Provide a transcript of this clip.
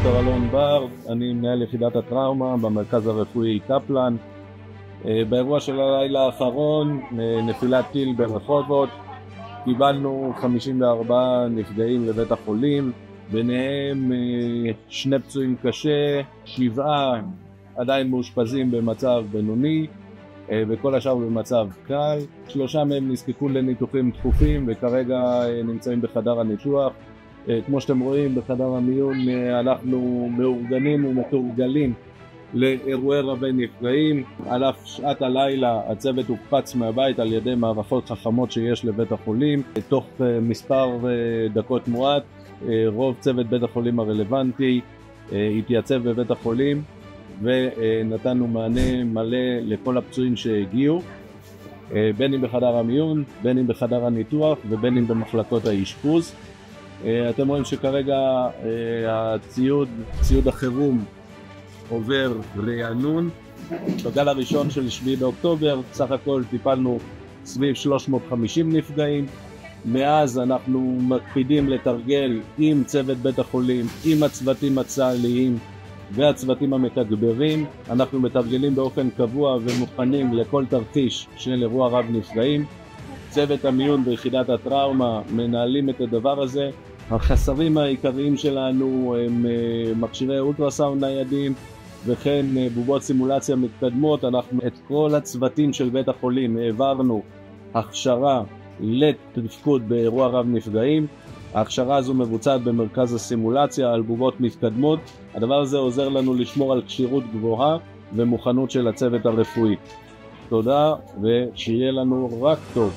דוקטור אלון בר, אני מנהל יחידת הטראומה במרכז הרפואי קפלן. באירוע של הלילה האחרון, נפילת טיל ברחובות, קיבלנו 54 נפגעים לבית החולים, ביניהם 2 פצועים קשה, 7 עדיין מאושפזים במצב בינוני, וכל השאר במצב קל. 3 מהם נזקקו לניתוחים דחופים וכרגע נמצאים בחדר הניתוח. כמו שאתם רואים, בחדר המיון אנחנו מאורגנים ומתורגלים לאירועי רבי נפגעים. על אף שעת הלילה הצוות הוקפץ מהבית על ידי מערכות חכמות שיש לבית החולים. תוך מספר דקות מועט רוב צוות בית החולים הרלוונטי התייצב בבית החולים ונתנו מענה מלא לכל הפצועים שהגיעו, בין אם בחדר המיון, בין אם בחדר הניתוח ובין אם במחלקות האשפוז. אתם רואים שכרגע ציוד החירום עובר רענון. בגל הראשון של 7 באוקטובר סך הכל טיפלנו סביב 350 נפגעים. מאז אנחנו מקפידים לתרגל עם צוות בית החולים, עם הצוותים הצה"ליים והצוותים המתגברים. אנחנו מתרגלים באופן קבוע ומוכנים לכל תרחיש של אירוע רב נפגעים. צוות המיון ביחידת הטראומה מנהלים את הדבר הזה. החסרים העיקריים שלנו הם מכשירי אולטרסאונד ניידים וכן בובות סימולציה מתקדמות. אנחנו את כל הצוותים של בית החולים העברנו הכשרה לתפקוד באירוע רב נפגעים. ההכשרה הזו מבוצעת במרכז הסימולציה על בובות מתקדמות. הדבר הזה עוזר לנו לשמור על כשירות גבוהה ומוכנות של הצוות הרפואי. תודה ושיהיה לנו רק טוב.